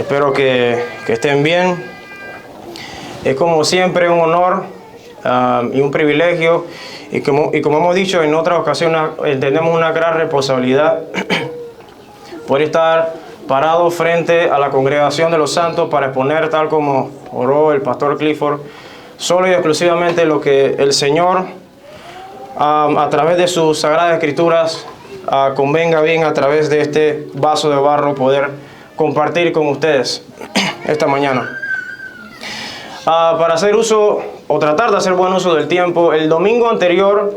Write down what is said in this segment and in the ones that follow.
Espero que estén bien. Es como siempre un honor y un privilegio. Y como hemos dicho en otras ocasiones, tenemos una gran responsabilidad por estar parado frente a la congregación de los santos para exponer, tal como oró el pastor Clifford, solo y exclusivamente lo que el Señor, a través de sus sagradas escrituras, convenga bien a través de este vaso de barro poder compartir con ustedes esta mañana. Para hacer uso o tratar de hacer buen uso del tiempo, el domingo anterior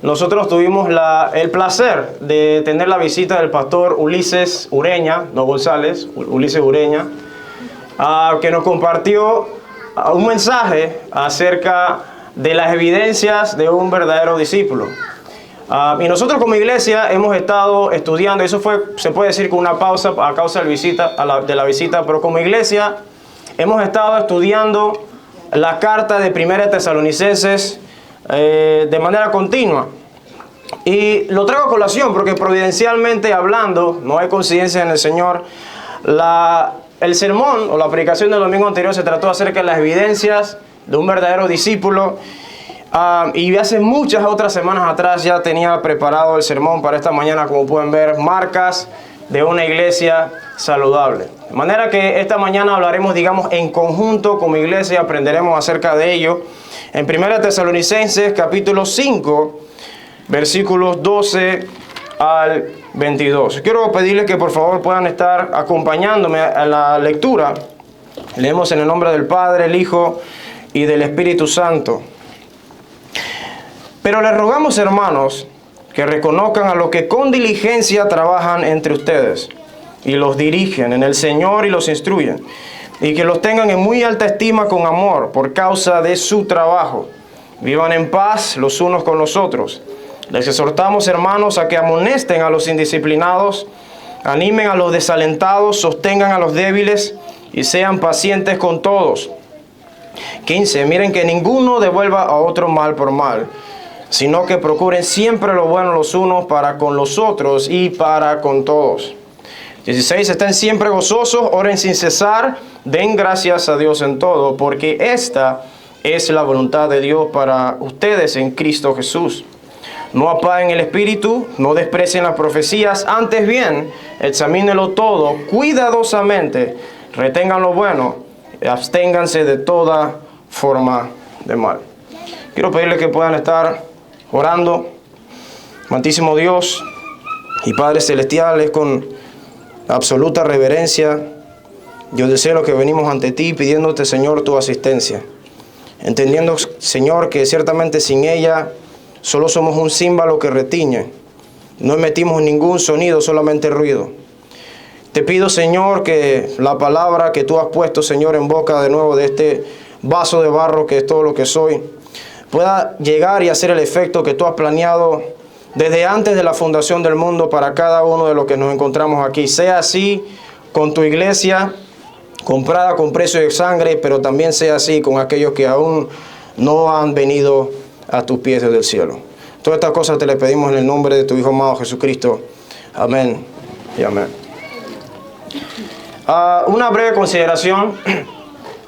nosotros tuvimos el placer de tener la visita del pastor Ulises Ureña, no González, Ulises Ureña, que nos compartió un mensaje acerca de las evidencias de un verdadero discípulo. Y nosotros como iglesia hemos estado estudiando, eso fue, se puede decir, con una pausa a causa de la visita, pero como iglesia hemos estado estudiando la carta de Primera Tesalonicenses de manera continua. Y lo traigo a colación porque providencialmente hablando, no hay coincidencia en el Señor, el sermón o la predicación del domingo anterior se trató acerca de las evidencias de un verdadero discípulo. Y hace muchas otras semanas atrás ya tenía preparado el sermón para esta mañana, como pueden ver, marcas de una iglesia saludable. De manera que esta mañana hablaremos, digamos, en conjunto como iglesia, aprenderemos acerca de ello. En 1 Tesalonicenses capítulo 5, versículos 12 al 22. Quiero pedirles que por favor puedan estar acompañándome a la lectura. Leemos en el nombre del Padre, el Hijo y del Espíritu Santo. Pero les rogamos, hermanos, que reconozcan a los que con diligencia trabajan entre ustedes y los dirigen en el Señor y los instruyen, y que los tengan en muy alta estima con amor por causa de su trabajo. Vivan en paz los unos con los otros. Les exhortamos, hermanos, a que amonesten a los indisciplinados, animen a los desalentados, sostengan a los débiles y sean pacientes con todos. 15. Miren que ninguno devuelva a otro mal por mal, sino que procuren siempre lo bueno los unos para con los otros y para con todos. 16. Estén siempre gozosos, oren sin cesar, den gracias a Dios en todo, porque esta es la voluntad de Dios para ustedes en Cristo Jesús. No apaguen el espíritu, no desprecien las profecías, antes bien, examínenlo todo cuidadosamente, retengan lo bueno, absténganse de toda forma de mal. Quiero pedirles que puedan estar orando. Amantísimo Dios y Padre Celestial, es con absoluta reverencia, Dios del cielo, que venimos ante ti pidiéndote, Señor, tu asistencia. Entendiendo, Señor, que ciertamente sin ella solo somos un címbalo que retiñe. No emitimos ningún sonido, solamente ruido. Te pido, Señor, que la palabra que tú has puesto, Señor, en boca de nuevo de este vaso de barro que es todo lo que soy, pueda llegar y hacer el efecto que tú has planeado desde antes de la fundación del mundo para cada uno de los que nos encontramos aquí. Sea así con tu iglesia, comprada con precio de sangre, pero también sea así con aquellos que aún no han venido a tus pies desde el cielo. Todas estas cosas te las pedimos en el nombre de tu Hijo amado Jesucristo. Amén y amén. Una breve consideración.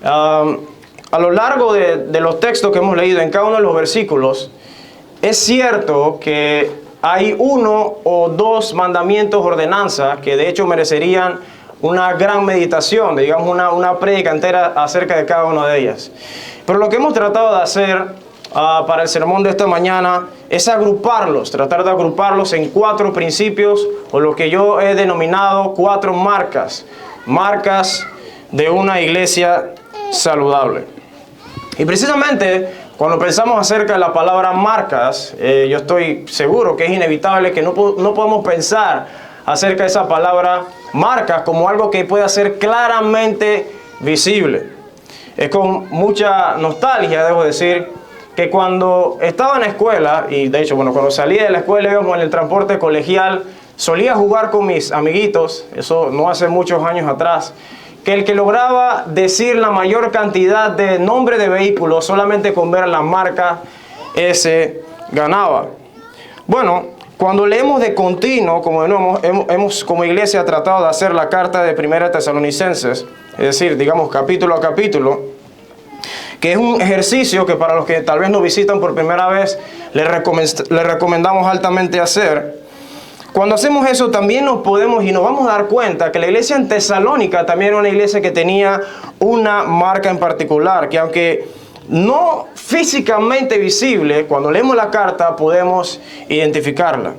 A lo largo de los textos que hemos leído en cada uno de los versículos, es cierto que hay uno o dos mandamientos, ordenanzas, que de hecho merecerían una gran meditación, digamos una prédica entera acerca de cada una de ellas. Pero lo que hemos tratado de hacer para el sermón de esta mañana es agruparlos, tratar de agruparlos en 4 principios, o lo que yo he denominado 4 marcas de una iglesia saludable. Y precisamente cuando pensamos acerca de la palabra marcas, yo estoy seguro que es inevitable que no podemos pensar acerca de esa palabra marcas como algo que pueda ser claramente visible. Es con mucha nostalgia, debo decir, que cuando estaba en la escuela, y de hecho, cuando salía de la escuela íbamos en el transporte colegial, solía jugar con mis amiguitos, eso no hace muchos años atrás, que el que lograba decir la mayor cantidad de nombre de vehículos solamente con ver la marca, ese ganaba. Bueno, Cuando leemos de continuo, como hemos como iglesia tratado de hacer la carta de Primera Tesalonicenses, es decir, digamos capítulo a capítulo, que es un ejercicio que para los que tal vez nos visitan por primera vez, les recomendamos altamente hacer. Cuando hacemos eso también nos vamos a dar cuenta que la iglesia en Tesalónica también era una iglesia que tenía una marca en particular, que aunque no físicamente visible, cuando leemos la carta podemos identificarla.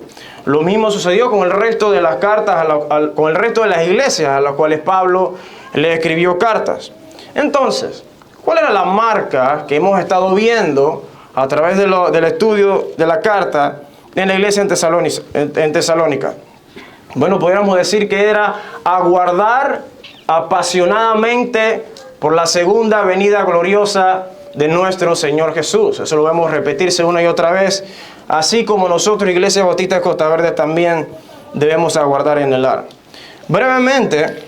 Lo mismo sucedió con el resto de las cartas, con el resto de las iglesias a las cuales Pablo le escribió cartas. Entonces, ¿cuál era la marca que hemos estado viendo a través del estudio de la carta en la iglesia en Tesalónica? Bueno, podríamos decir que era aguardar apasionadamente por la segunda venida gloriosa de nuestro Señor Jesús. Eso lo vemos repetirse una y otra vez, así como nosotros, Iglesia Bautista de Costa Verde, también debemos aguardar en el ar. Brevemente,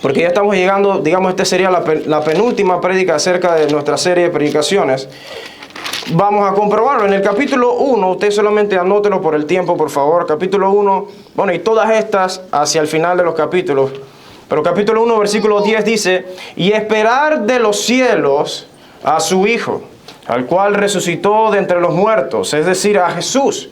porque ya estamos llegando, digamos, esta sería la penúltima prédica acerca de nuestra serie de predicaciones. Vamos a comprobarlo. En el capítulo 1, usted solamente anótelo por el tiempo, por favor. Capítulo 1, bueno, y todas estas hacia el final de los capítulos. Pero capítulo 1, versículo 10 dice: y esperar de los cielos a su Hijo, al cual resucitó de entre los muertos, es decir, a Jesús,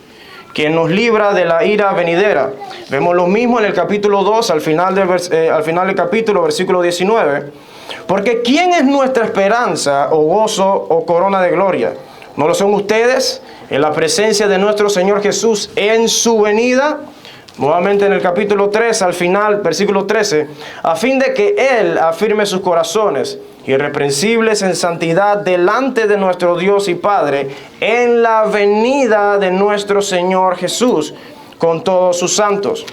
quien nos libra de la ira venidera. Vemos lo mismo en el capítulo 2, al final del capítulo, versículo 19. Porque ¿quién es nuestra esperanza, o gozo, o corona de gloria? ¿No lo son ustedes en la presencia de nuestro Señor Jesús en su venida? Nuevamente en el capítulo 3, al final, versículo 13, a fin de que Él afirme sus corazones, irreprensibles en santidad delante de nuestro Dios y Padre, en la venida de nuestro Señor Jesús, con todos sus santos.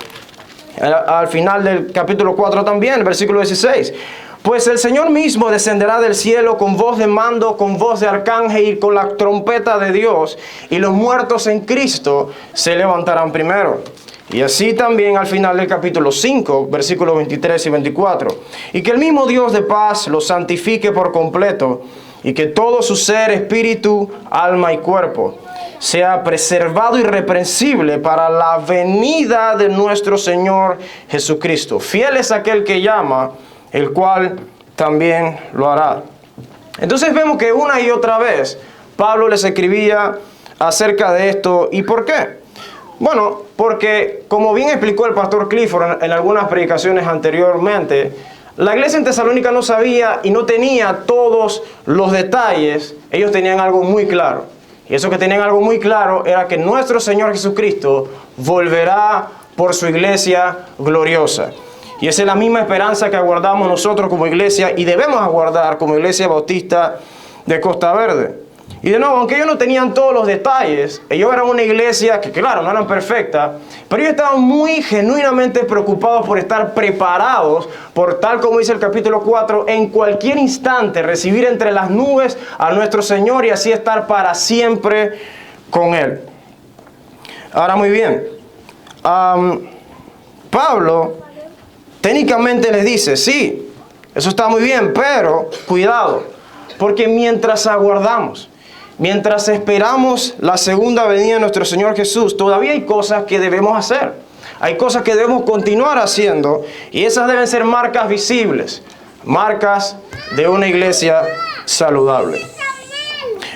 Al final del capítulo 4 también, versículo 16. Pues el Señor mismo descenderá del cielo con voz de mando, con voz de arcángel y con la trompeta de Dios, y los muertos en Cristo se levantarán primero. Y así también al final del capítulo 5, versículos 23 y 24. Y que el mismo Dios de paz los santifique por completo, y que todo su ser, espíritu, alma y cuerpo sea preservado irreprensible para la venida de nuestro Señor Jesucristo. Fiel es aquel que llama, el cual también lo hará. Entonces vemos que una y otra vez Pablo les escribía acerca de esto. ¿Y por qué? Bueno, porque como bien explicó el pastor Clifford en algunas predicaciones anteriormente, la iglesia en Tesalónica no sabía y no tenía todos los detalles. Ellos tenían algo muy claro. Y eso que tenían algo muy claro era que nuestro Señor Jesucristo volverá por su iglesia gloriosa. Y esa es la misma esperanza que aguardamos nosotros como iglesia y debemos aguardar como Iglesia Bautista de Costa Verde. Y de nuevo, aunque ellos no tenían todos los detalles, ellos eran una iglesia que, claro, no eran perfecta, pero ellos estaban muy genuinamente preocupados por estar preparados, por tal como dice el capítulo 4, en cualquier instante recibir entre las nubes a nuestro Señor y así estar para siempre con Él. Ahora, muy bien, Pablo técnicamente les dice, sí, eso está muy bien, pero cuidado, porque mientras aguardamos, mientras esperamos la segunda venida de nuestro Señor Jesús, todavía hay cosas que debemos hacer. Hay cosas que debemos continuar haciendo y esas deben ser marcas visibles, marcas de una iglesia saludable.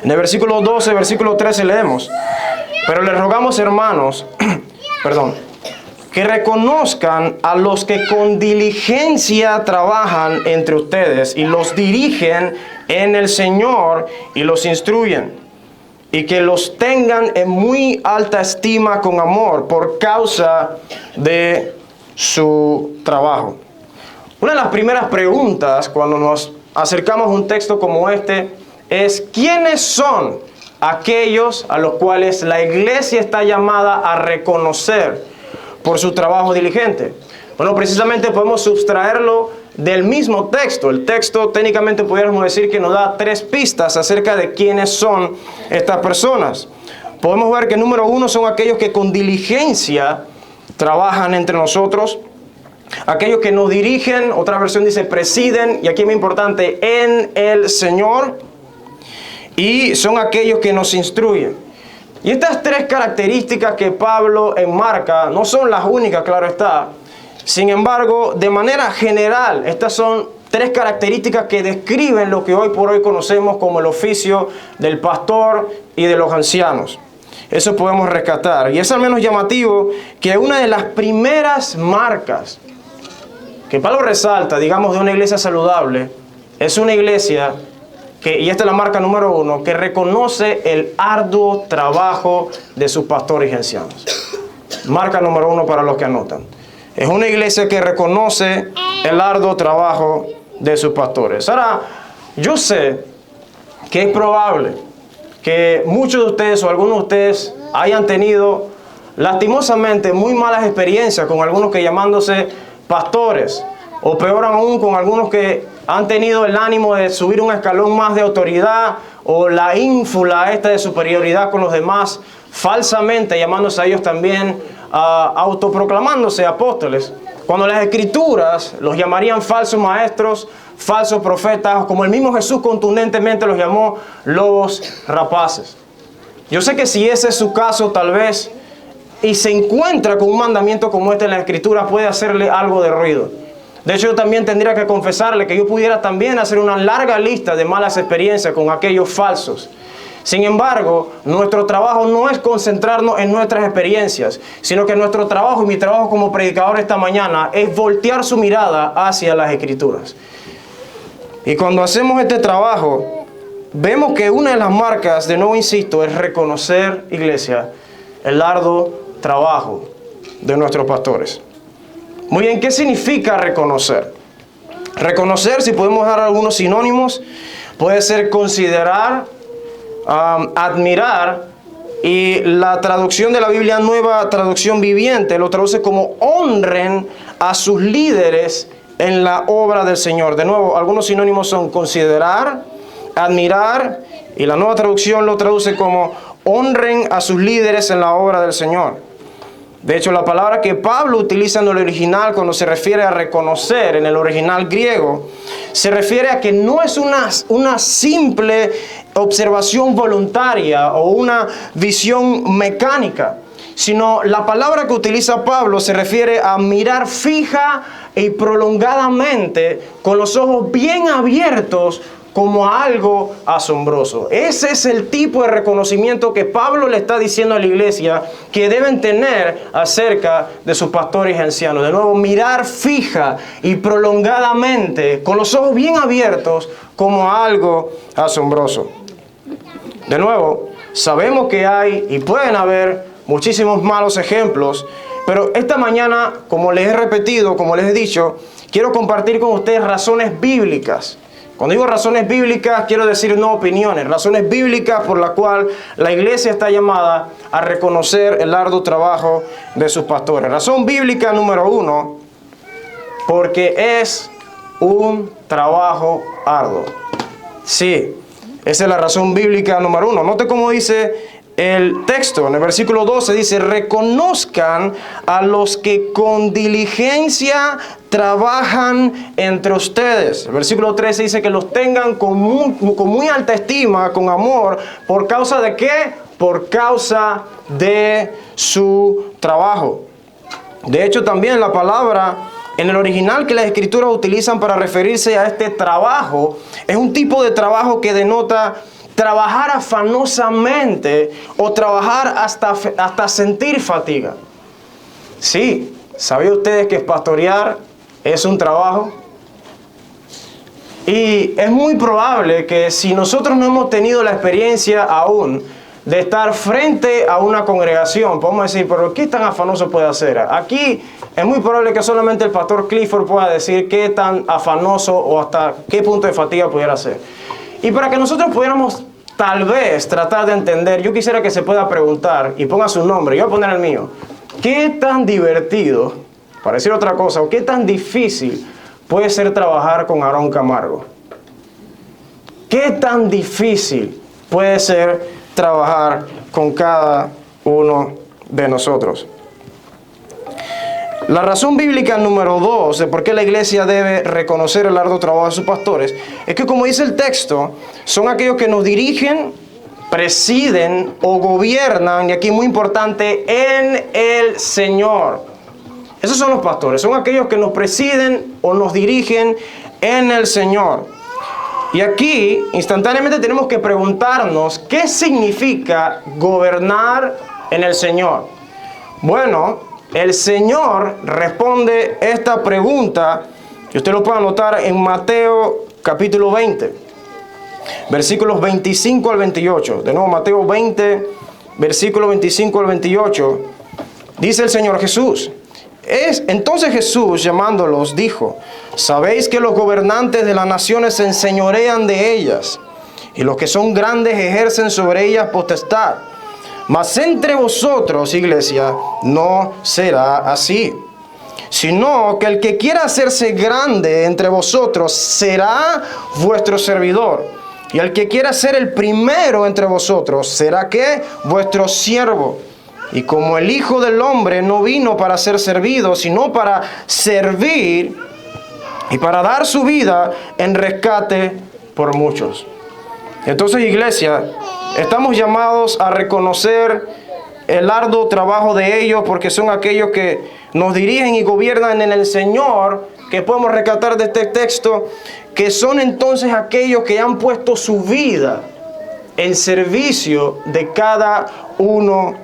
En el versículo 12, versículo 13 leemos: pero les rogamos, hermanos, que reconozcan a los que con diligencia trabajan entre ustedes y los dirigen en el Señor y los instruyen, y que los tengan en muy alta estima con amor por causa de su trabajo. Una de las primeras preguntas cuando nos acercamos a un texto como este es: ¿quiénes son aquellos a los cuales la iglesia está llamada a reconocer por su trabajo diligente? Bueno, precisamente podemos sustraerlo del mismo texto. El texto técnicamente pudiéramos decir que nos da 3 pistas acerca de quiénes son estas personas. Podemos ver que número 1 son aquellos que con diligencia trabajan entre nosotros, aquellos que nos dirigen, otra versión dice presiden, y aquí es muy importante, en el Señor, y son aquellos que nos instruyen. Y estas tres características que Pablo enmarca no son las únicas, claro está. Sin embargo, de manera general, estas son tres características que describen lo que hoy por hoy conocemos como el oficio del pastor y de los ancianos. Eso podemos rescatar. Y es al menos llamativo que una de las primeras marcas que Pablo resalta, digamos, de una iglesia saludable, es una iglesia que, y esta es la marca número 1, que reconoce el arduo trabajo de sus pastores y ancianos. Marca número 1 para los que anotan. Es una iglesia que reconoce el arduo trabajo de sus pastores. Ahora, yo sé que es probable que muchos de ustedes o algunos de ustedes hayan tenido lastimosamente muy malas experiencias con algunos que llamándose pastores, o peor aún con algunos que han tenido el ánimo de subir un escalón más de autoridad o la ínfula esta de superioridad con los demás, falsamente llamándose a ellos también, autoproclamándose apóstoles, cuando las escrituras los llamarían falsos maestros, falsos profetas, o como el mismo Jesús contundentemente los llamó, lobos rapaces. Yo sé que si ese es su caso, tal vez, y se encuentra con un mandamiento como este en la escritura, puede hacerle algo de ruido. De hecho, yo también tendría que confesarle que yo pudiera también hacer una larga lista de malas experiencias con aquellos falsos. Sin embargo, nuestro trabajo no es concentrarnos en nuestras experiencias, sino que nuestro trabajo y mi trabajo como predicador esta mañana es voltear su mirada hacia las escrituras. Y cuando hacemos este trabajo, vemos que una de las marcas, de nuevo insisto, es reconocer, iglesia, el arduo trabajo de nuestros pastores. Muy bien, ¿qué significa reconocer? Reconocer, si podemos dar algunos sinónimos, puede ser considerar, admirar, y la traducción de la Biblia Nueva Traducción Viviente lo traduce como honren a sus líderes en la obra del Señor. De nuevo, algunos sinónimos son considerar, admirar, y la Nueva Traducción lo traduce como honren a sus líderes en la obra del Señor. De hecho, la palabra que Pablo utiliza en el original cuando se refiere a reconocer, en el original griego, se refiere a que no es una simple observación voluntaria o una visión mecánica, sino la palabra que utiliza Pablo se refiere a mirar fija y prolongadamente, con los ojos bien abiertos, como a algo asombroso. Ese es el tipo de reconocimiento que Pablo le está diciendo a la iglesia que deben tener acerca de sus pastores y ancianos. De nuevo, mirar fija y prolongadamente, con los ojos bien abiertos, como a algo asombroso. De nuevo, sabemos que hay y pueden haber muchísimos malos ejemplos, pero esta mañana, como les he repetido, como les he dicho, quiero compartir con ustedes razones bíblicas. Cuando digo razones bíblicas, quiero decir no opiniones, razones bíblicas por las cuales la iglesia está llamada a reconocer el arduo trabajo de sus pastores. Razón bíblica número 1, porque es un trabajo arduo. Sí, esa es la razón bíblica número 1. Note cómo dice el texto, en el versículo 12 dice, reconozcan a los que con diligencia trabajan entre ustedes. El versículo 13 dice que los tengan con muy alta estima, con amor. ¿Por causa de qué? Por causa de su trabajo. De hecho, también la palabra en el original que las escrituras utilizan para referirse a este trabajo es un tipo de trabajo que denota trabajar afanosamente o trabajar hasta sentir fatiga. Sí, ¿sabían ustedes que pastorear es un trabajo? Y es muy probable que si nosotros no hemos tenido la experiencia aún de estar frente a una congregación, podemos decir, pero ¿qué tan afanoso puede hacer? Aquí es muy probable que solamente el pastor Clifford pueda decir qué tan afanoso o hasta qué punto de fatiga pudiera ser. Y para que nosotros pudiéramos tal vez tratar de entender, yo quisiera que se pueda preguntar, y ponga su nombre, yo voy a poner el mío, ¿qué tan divertido, para decir otra cosa, o qué tan difícil puede ser trabajar con Aarón Camargo? ¿Qué tan difícil puede ser trabajar con cada uno de nosotros? La razón bíblica número 2 de por qué la iglesia debe reconocer el arduo trabajo de sus pastores es que, como dice el texto, son aquellos que nos dirigen presiden o gobiernan, y aquí muy importante, en el Señor. Esos son los pastores, son aquellos que nos presiden o nos dirigen en el Señor. Y aquí instantáneamente tenemos que preguntarnos, ¿qué significa gobernar en el Señor? Bueno, el Señor responde esta pregunta, y usted lo puede anotar en Mateo capítulo 20, versículos 25 al 28. De nuevo, Mateo 20, versículos 25 al 28. Dice el Señor Jesús: Entonces Jesús, llamándolos, dijo: sabéis que los gobernantes de las naciones se enseñorean de ellas, y los que son grandes ejercen sobre ellas potestad. Mas entre vosotros, iglesia, no será así, sino que el que quiera hacerse grande entre vosotros será vuestro servidor, y el que quiera ser el primero entre vosotros será ¿qué? Vuestro siervo. Y como el Hijo del Hombre no vino para ser servido, sino para servir y para dar su vida en rescate por muchos. Entonces, iglesia, estamos llamados a reconocer el arduo trabajo de ellos, porque son aquellos que nos dirigen y gobiernan en el Señor, que podemos rescatar de este texto, que son entonces aquellos que han puesto su vida en servicio de cada uno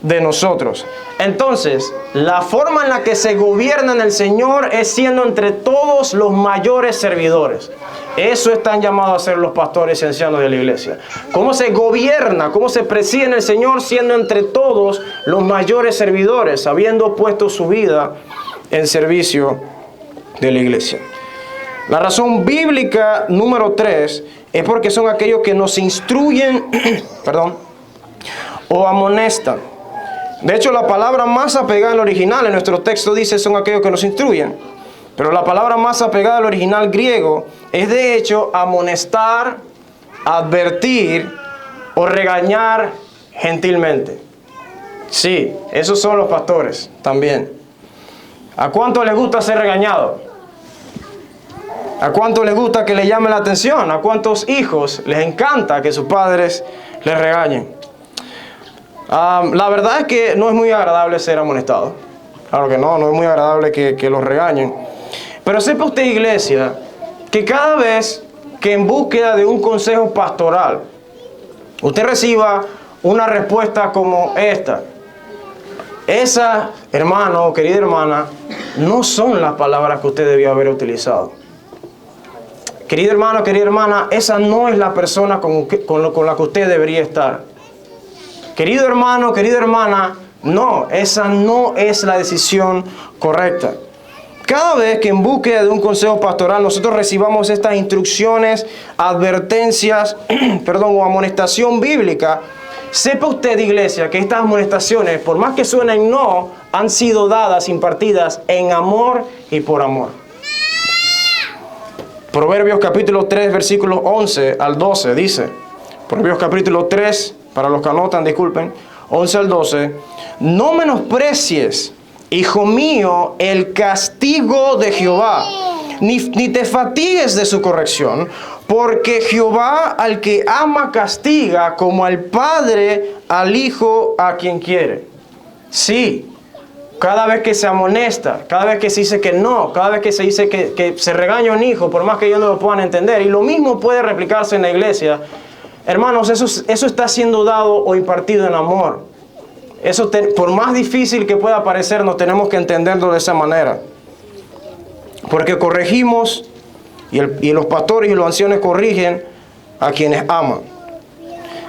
de nosotros. Entonces, la forma en la que se gobierna en el Señor es siendo entre todos los mayores servidores. Eso están llamados a ser los pastores y ancianos de la iglesia. ¿Cómo se gobierna? ¿Cómo se preside en el Señor? Siendo entre todos los mayores servidores, habiendo puesto su vida en servicio de la iglesia. La razón bíblica número 3 es porque son aquellos que nos instruyen o amonestan. De hecho, la palabra más apegada al original en nuestro texto dice son aquellos que nos instruyen. Pero la palabra más apegada al original griego es de hecho amonestar, advertir o regañar gentilmente. Sí, esos son los pastores también. ¿A cuánto les gusta ser regañado? ¿A cuánto les gusta que le llame la atención? ¿A cuántos hijos les encanta que sus padres les regañen? La verdad es que no es muy agradable ser amonestado. Claro que no es muy agradable que los regañen. Pero sepa usted, iglesia, que cada vez que en búsqueda de un consejo pastoral, usted reciba una respuesta como esta: esa, hermano o querida hermana, no son las palabras que usted debió haber utilizado. Querido hermano, querida hermana, esa no es la persona con la que usted debería estar. Querido hermano, querida hermana, no, esa no es la decisión correcta. Cada vez que en búsqueda de un consejo pastoral nosotros recibamos estas instrucciones, advertencias, o amonestación bíblica, sepa usted, iglesia, que estas amonestaciones, por más que suenen no, han sido dadas, impartidas en amor y por amor. Proverbios capítulo 3, versículos 11 al 12 dice, Proverbios capítulo 3, para los que anotan, disculpen, 11 al 12, no menosprecies, hijo mío, el castigo de Jehová, ni te fatigues de su corrección, porque Jehová al que ama castiga, como al padre al hijo a quien quiere. Sí, cada vez que se amonesta, cada vez que se dice que no, cada vez que se dice que se regaña a un hijo, por más que ellos no lo puedan entender, y lo mismo puede replicarse en la iglesia. Hermanos, eso está siendo dado o impartido en amor. Eso, por más difícil que pueda parecernos, tenemos que entenderlo de esa manera. Porque corregimos, y los pastores y los ancianos corrigen a quienes aman.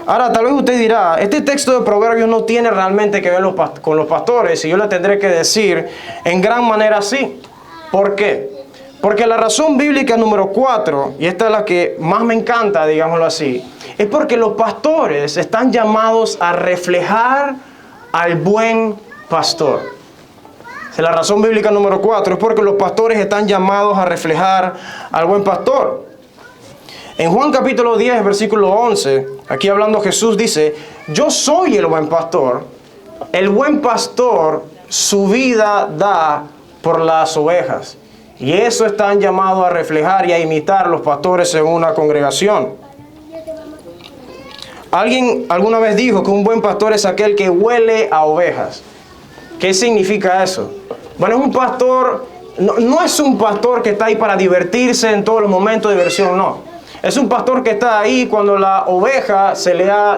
Ahora, tal vez usted dirá, este texto de Proverbios no tiene realmente que ver con los pastores, y yo le tendré que decir en gran manera sí. ¿Por qué? Porque la razón bíblica número 4, y esta es la que más me encanta, digámoslo así, es porque los pastores están llamados a reflejar al buen pastor. La razón bíblica número 4 es porque los pastores están llamados a reflejar al buen pastor. En Juan capítulo 10, versículo 11, aquí hablando Jesús dice, yo soy el buen pastor su vida da por las ovejas. Y eso están llamados a reflejar y a imitar los pastores en una congregación. Alguien alguna vez dijo que un buen pastor es aquel que huele a ovejas. ¿Qué significa eso? Bueno, es un pastor, no es un pastor que está ahí para divertirse en todos los momentos de diversión, no. Es un pastor que está ahí cuando la oveja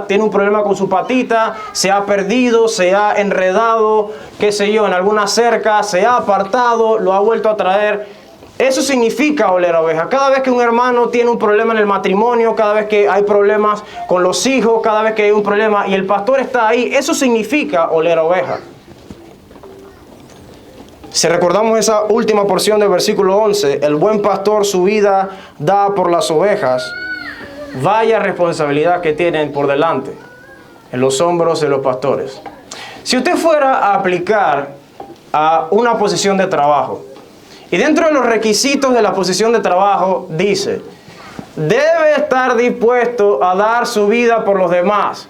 tiene un problema con su patita, se ha perdido, se ha enredado, qué sé yo, en alguna cerca, se ha apartado, lo ha vuelto a traer. Eso significa oler a oveja. Cada vez que un hermano tiene un problema en el matrimonio, cada vez que hay problemas con los hijos, cada vez que hay un problema y el pastor está ahí, eso significa oler a oveja. Si recordamos esa última porción del versículo 11, el buen pastor su vida da por las ovejas. Vaya responsabilidad que tienen por delante en los hombros de los pastores. Si usted fuera a aplicar a una posición de trabajo, y dentro de los requisitos de la posición de trabajo dice, debe estar dispuesto a dar su vida por los demás.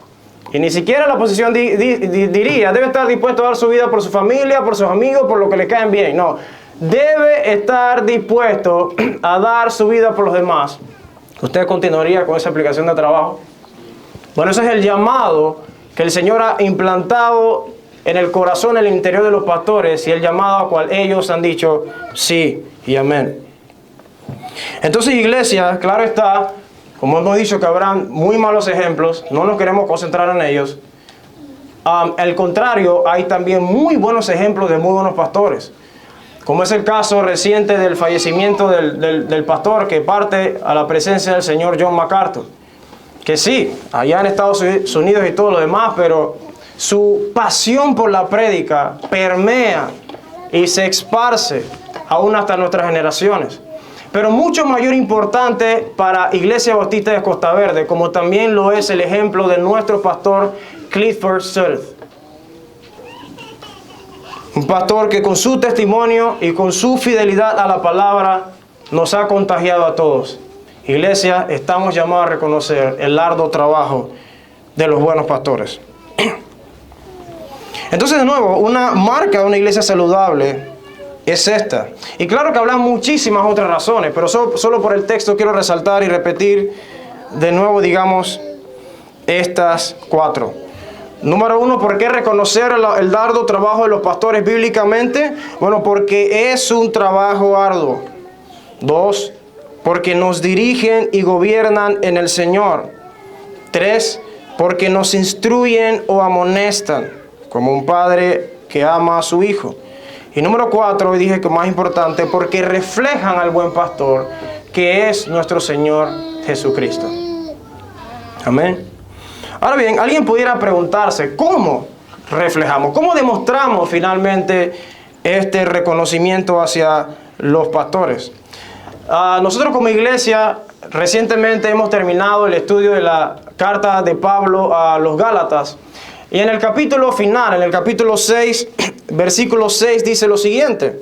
Y ni siquiera la posición diría, debe estar dispuesto a dar su vida por su familia, por sus amigos, por lo que le caen bien. No, debe estar dispuesto a dar su vida por los demás. ¿Usted continuaría con esa aplicación de trabajo? Bueno, ese es el llamado que el Señor ha implantado en el corazón, en el interior de los pastores, y el llamado a cual ellos han dicho sí y amén. Entonces, iglesia, claro está, como hemos dicho que habrán muy malos ejemplos, no nos queremos concentrar en ellos. Al contrario, hay también muy buenos ejemplos de muy buenos pastores, como es el caso reciente del fallecimiento del pastor que parte a la presencia del señor John MacArthur, que sí, allá en Estados Unidos y todo lo demás, pero su pasión por la prédica permea y se esparce aún hasta nuestras generaciones. Pero mucho mayor importante para Iglesia Bautista de Costa Verde, como también lo es el ejemplo de nuestro pastor Clifford Sturth. Un pastor que con su testimonio y con su fidelidad a la palabra nos ha contagiado a todos. Iglesia, estamos llamados a reconocer el arduo trabajo de los buenos pastores. Entonces, de nuevo, una marca de una iglesia saludable es esta. Y claro que hablan muchísimas otras razones, pero solo por el texto quiero resaltar y repetir de nuevo, digamos, estas 4. Número 1, ¿por qué reconocer el arduo trabajo de los pastores bíblicamente? Bueno, porque es un trabajo arduo. 2, porque nos dirigen y gobiernan en el Señor. 3, porque nos instruyen o amonestan, como un padre que ama a su hijo. Y número 4, hoy dije que más importante, porque reflejan al buen pastor, que es nuestro Señor Jesucristo. Amén. Ahora bien, alguien pudiera preguntarse, ¿cómo reflejamos? ¿Cómo demostramos finalmente este reconocimiento hacia los pastores? Nosotros como iglesia recientemente hemos terminado el estudio de la carta de Pablo a los Gálatas. Y en el capítulo final, en el capítulo 6, versículo 6, dice lo siguiente: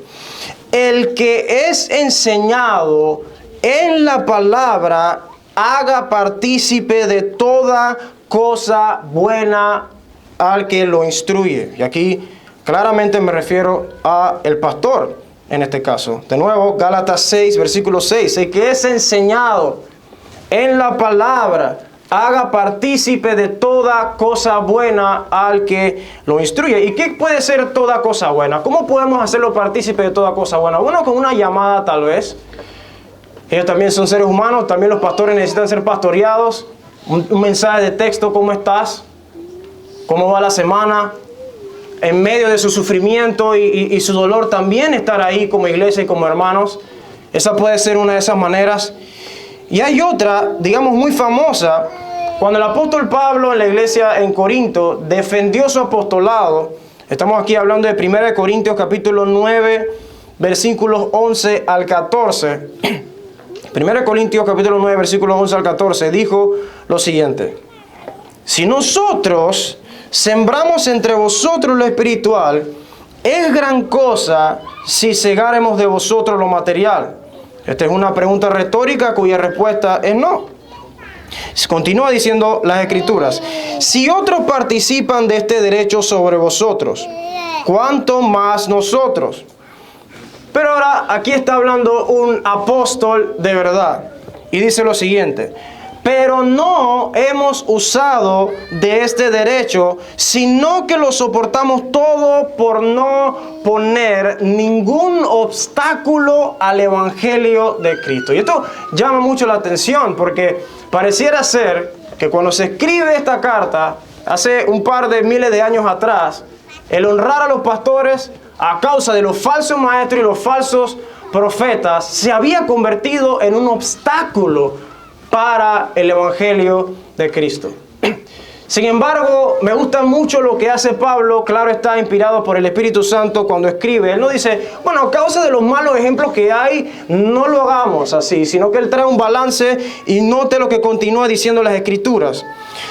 el que es enseñado en la palabra, haga partícipe de toda cosa buena al que lo instruye. Y aquí claramente me refiero al pastor, en este caso. De nuevo, Gálatas 6, versículo 6. El que es enseñado en la palabra, haga partícipe de toda cosa buena al que lo instruye. ¿Y qué puede ser toda cosa buena? ¿Cómo podemos hacerlo partícipe de toda cosa buena? Bueno, con una llamada tal vez. Ellos también son seres humanos, también los pastores necesitan ser pastoreados. Un mensaje de texto, ¿cómo estás? ¿Cómo va la semana? En medio de su sufrimiento y su dolor, también estar ahí como iglesia y como hermanos. Esa puede ser una de esas maneras. Y hay otra, digamos, muy famosa. Cuando el apóstol Pablo en la iglesia en Corinto defendió su apostolado, estamos aquí hablando de 1 Corintios capítulo 9, versículos 11 al 14. 1 Corintios capítulo 9, versículos 11 al 14, dijo lo siguiente: si nosotros sembramos entre vosotros lo espiritual, es gran cosa si segáremos de vosotros lo material. Esta es una pregunta retórica cuya respuesta es no. Continúa diciendo las Escrituras: si otros participan de este derecho sobre vosotros, ¿cuánto más nosotros? Pero ahora aquí está hablando un apóstol de verdad y dice lo siguiente: pero no hemos usado de este derecho, sino que lo soportamos todo por no poner ningún obstáculo al Evangelio de Cristo. Y esto llama mucho la atención porque pareciera ser que cuando se escribe esta carta, hace un par de miles de años atrás, el honrar a los pastores a causa de los falsos maestros y los falsos profetas se había convertido en un obstáculo para el Evangelio de Cristo. Sin embargo, me gusta mucho lo que hace Pablo. Claro, está inspirado por el Espíritu Santo cuando escribe. Él no dice, bueno, a causa de los malos ejemplos que hay, no lo hagamos así, sino que él trae un balance y note lo que continúa diciendo las Escrituras.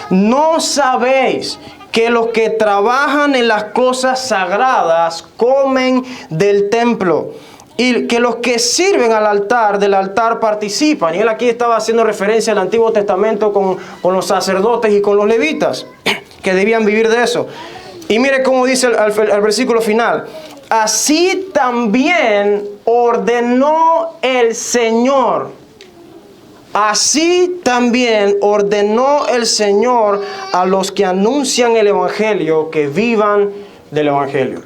¿No sabéis que los que trabajan en las cosas sagradas comen del templo, y que los que sirven al altar, del altar participan? Y él aquí estaba haciendo referencia al Antiguo Testamento con los sacerdotes y con los levitas, que debían vivir de eso. Y mire cómo dice el versículo final. Así también ordenó el Señor. Así también ordenó el Señor a los que anuncian el Evangelio que vivan del Evangelio.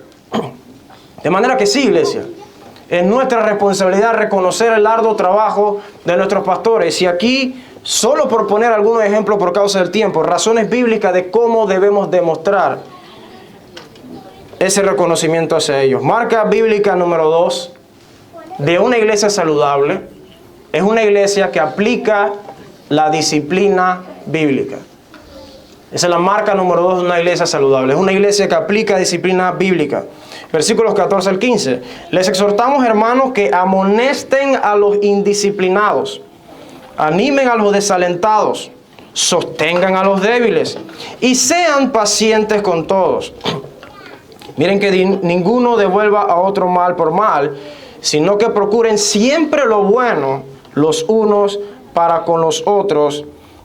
De manera que sí, iglesia, es nuestra responsabilidad reconocer el arduo trabajo de nuestros pastores. Y aquí, solo por poner algunos ejemplos por causa del tiempo, razones bíblicas de cómo debemos demostrar ese reconocimiento hacia ellos. Marca bíblica número 2 de una iglesia saludable es una iglesia que aplica la disciplina bíblica. Esa es la marca número 2 de una iglesia saludable. Es una iglesia que aplica disciplina bíblica. Versículos 14 al 15. Les exhortamos, hermanos, que amonesten a los indisciplinados, animen a los desalentados, sostengan a los débiles y sean pacientes con todos. Miren que ninguno devuelva a otro mal por mal, sino que procuren siempre lo bueno los unos para con los otros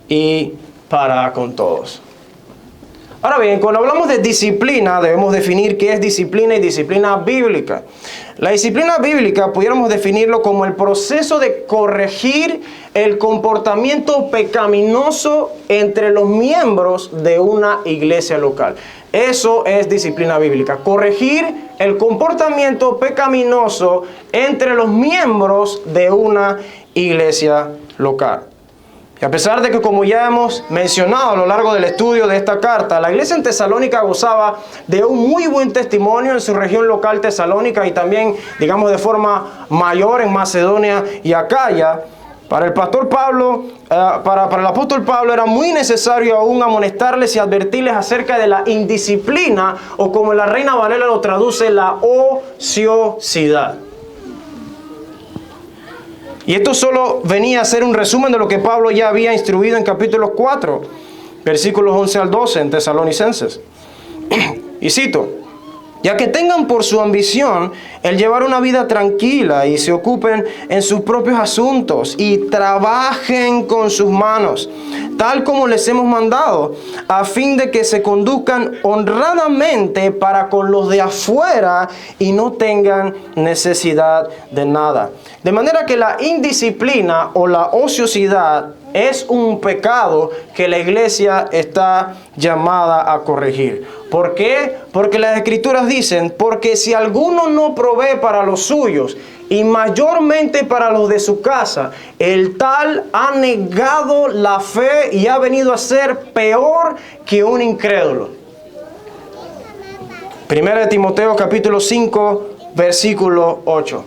y para con todos. Ahora bien, cuando hablamos de disciplina, debemos definir qué es disciplina y disciplina bíblica. La disciplina bíblica pudiéramos definirlo como el proceso de corregir el comportamiento pecaminoso entre los miembros de una iglesia local. Eso es disciplina bíblica, corregir el comportamiento pecaminoso entre los miembros de una iglesia local. Y a pesar de que, como ya hemos mencionado a lo largo del estudio de esta carta, la iglesia en Tesalónica gozaba de un muy buen testimonio en su región local Tesalónica y también, digamos, de forma mayor en Macedonia y Acaya, para el pastor Pablo, para el apóstol Pablo era muy necesario aún amonestarles y advertirles acerca de la indisciplina, o como la Reina Valera lo traduce, la ociosidad. Y esto solo venía a ser un resumen de lo que Pablo ya había instruido en capítulo 4, versículos 11 al 12 en Tesalonicenses. Y cito: ya que tengan por su ambición el llevar una vida tranquila y se ocupen en sus propios asuntos y trabajen con sus manos, tal como les hemos mandado, a fin de que se conduzcan honradamente para con los de afuera y no tengan necesidad de nada. De manera que la indisciplina o la ociosidad es un pecado que la iglesia está llamada a corregir. ¿Por qué? Porque las Escrituras dicen, porque si alguno no provee para los suyos, y mayormente para los de su casa, el tal ha negado la fe y ha venido a ser peor que un incrédulo. Primera de Timoteo capítulo 5, versículo 8.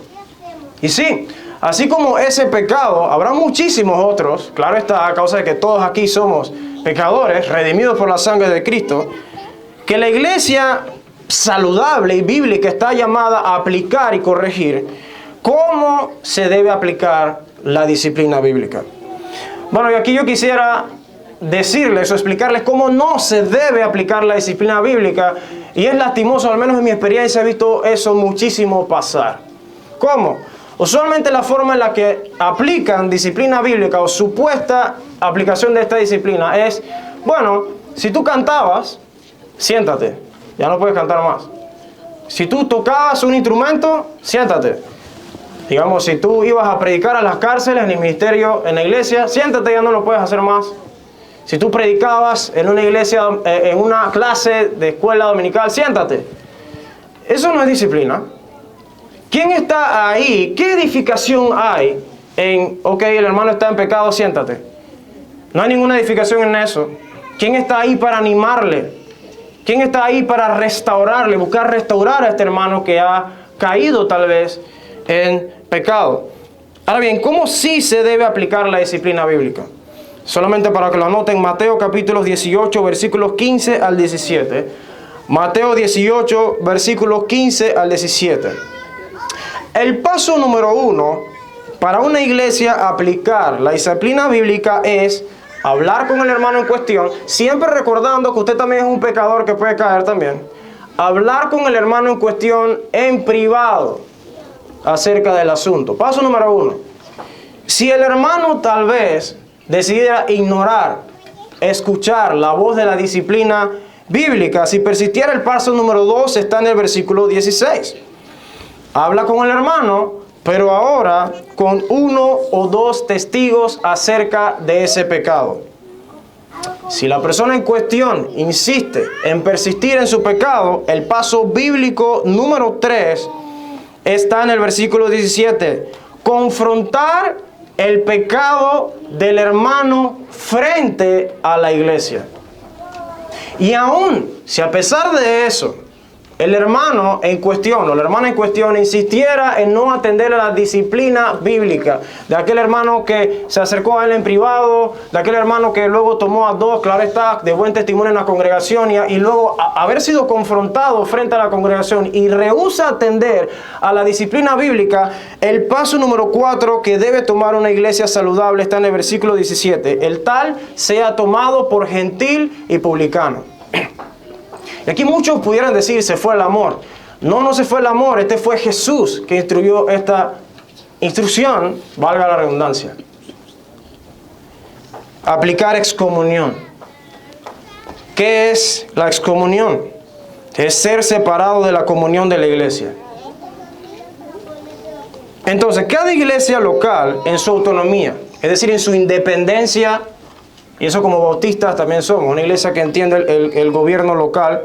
Y sí, así como ese pecado, habrá muchísimos otros, claro está, a causa de que todos aquí somos pecadores, redimidos por la sangre de Cristo, que la iglesia saludable y bíblica está llamada a aplicar y corregir. ¿Cómo se debe aplicar la disciplina bíblica? Bueno, y aquí yo quisiera decirles o explicarles cómo no se debe aplicar la disciplina bíblica, y es lastimoso, al menos en mi experiencia he visto eso muchísimo pasar. ¿Cómo? Usualmente la forma en la que aplican disciplina bíblica o supuesta aplicación de esta disciplina es, bueno, si tú cantabas, siéntate, ya no puedes cantar más. Si tú tocabas un instrumento, siéntate. Digamos, si tú ibas a predicar a las cárceles, en el ministerio, en la iglesia, siéntate, ya no lo puedes hacer más. Si tú predicabas en una iglesia, en una clase de escuela dominical, siéntate. Eso no es disciplina. ¿Quién está ahí? ¿Qué edificación hay en, ok, el hermano está en pecado, siéntate? No hay ninguna edificación en eso. ¿Quién está ahí para animarle? ¿Quién está ahí para restaurarle, buscar restaurar a este hermano que ha caído tal vez en pecado? Ahora bien, ¿cómo sí se debe aplicar la disciplina bíblica? Solamente para que lo anoten, Mateo capítulo 18, versículos 15 al 17. Mateo 18, versículos 15 al 17. El paso número 1 para una iglesia aplicar la disciplina bíblica es hablar con el hermano en cuestión, siempre recordando que usted también es un pecador que puede caer también. Hablar con el hermano en cuestión en privado acerca del asunto. Paso número 1. Si el hermano tal vez decidiera ignorar, escuchar la voz de la disciplina bíblica, si persistiera, el paso número 2 está en el versículo 16. Habla con el hermano, pero ahora con 1 o 2 testigos acerca de ese pecado. Si la persona en cuestión insiste en persistir en su pecado, el paso bíblico número 3 está en el versículo 17. Confrontar el pecado del hermano frente a la iglesia. Y aún si a pesar de eso, el hermano en cuestión o la hermana en cuestión insistiera en no atender a la disciplina bíblica de aquel hermano que se acercó a él en privado, de aquel hermano que luego tomó a 2, claro está, de buen testimonio en la congregación y luego haber sido confrontado frente a la congregación y rehúsa atender a la disciplina bíblica, el paso número 4 que debe tomar una iglesia saludable está en el versículo 17. El tal sea tomado por gentil y publicano. Y aquí muchos pudieran decir, se fue el amor. No, no se fue el amor. Este fue Jesús que instruyó esta instrucción, valga la redundancia. Aplicar excomunión. ¿Qué es la excomunión? Es ser separado de la comunión de la iglesia. Entonces, cada iglesia local en su autonomía, es decir, en su independencia, y eso como bautistas también somos, una iglesia que entiende el gobierno local.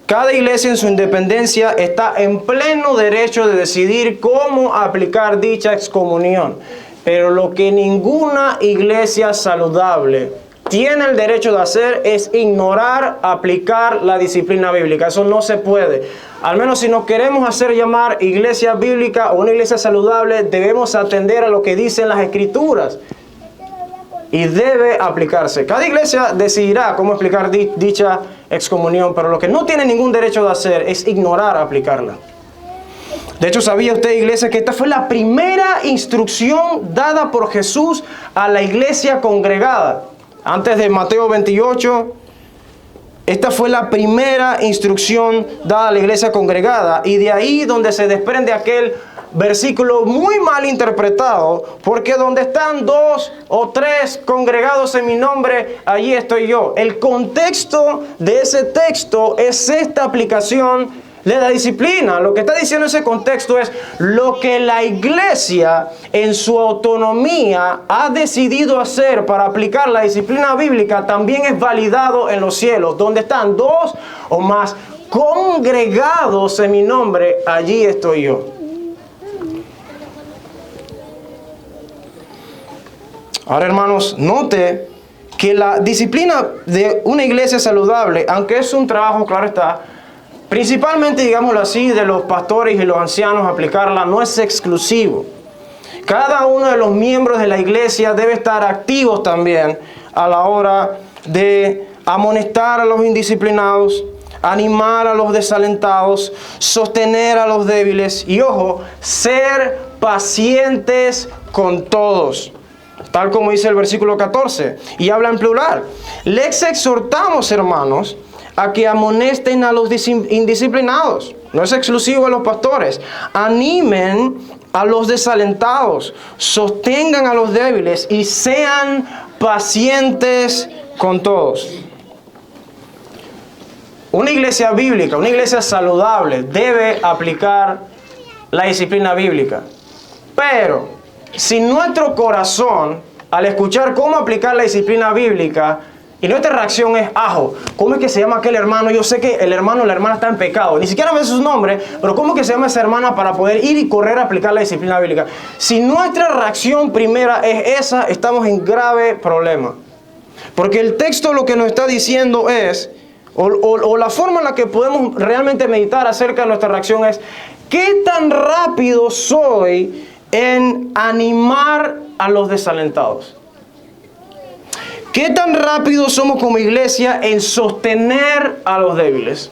Cada iglesia en su independencia está en pleno derecho de decidir cómo aplicar dicha excomunión. Pero lo que ninguna iglesia saludable tiene el derecho de hacer es ignorar, aplicar la disciplina bíblica. Eso no se puede. Al menos si nos queremos hacer llamar iglesia bíblica o una iglesia saludable, debemos atender a lo que dicen las Escrituras. Y debe aplicarse. Cada iglesia decidirá cómo aplicar dicha excomunión, pero lo que no tiene ningún derecho de hacer es ignorar aplicarla. De hecho, ¿sabía usted, iglesia, que esta fue la primera instrucción dada por Jesús a la iglesia congregada? Antes de Mateo 28, esta fue la primera instrucción dada a la iglesia congregada. Y de ahí donde se desprende aquel versículo muy mal interpretado, porque donde están 2 o 3 congregados en mi nombre, allí estoy yo. El contexto de ese texto es esta aplicación de la disciplina. Lo que está diciendo ese contexto es lo que la iglesia en su autonomía ha decidido hacer para aplicar la disciplina bíblica también es validado en los cielos. Donde están 2 o más congregados en mi nombre, allí estoy yo. Ahora, hermanos, note que la disciplina de una iglesia saludable, aunque es un trabajo, claro está, principalmente, digámoslo así, de los pastores y los ancianos aplicarla, no es exclusivo. Cada uno de los miembros de la iglesia debe estar activos también a la hora de amonestar a los indisciplinados, animar a los desalentados, sostener a los débiles y, ojo, ser pacientes con todos. Tal como dice el versículo 14, y habla en plural. Les exhortamos, hermanos, a que amonesten a los indisciplinados. No es exclusivo a los pastores. Animen a los desalentados, sostengan a los débiles y sean pacientes con todos. Una iglesia bíblica, una iglesia saludable debe aplicar la disciplina bíblica. Pero si nuestro corazón, al escuchar cómo aplicar la disciplina bíblica, y nuestra reacción es, ajo, ¿cómo es que se llama aquel hermano? Yo sé que el hermano o la hermana está en pecado. Ni siquiera me sé su nombre, pero ¿cómo es que se llama esa hermana para poder ir y correr a aplicar la disciplina bíblica? Si nuestra reacción primera es esa, estamos en grave problema. Porque el texto lo que nos está diciendo es, o la forma en la que podemos realmente meditar acerca de nuestra reacción es, ¿qué tan rápido soy en animar a los desalentados? ¿Qué tan rápido somos como iglesia en sostener a los débiles?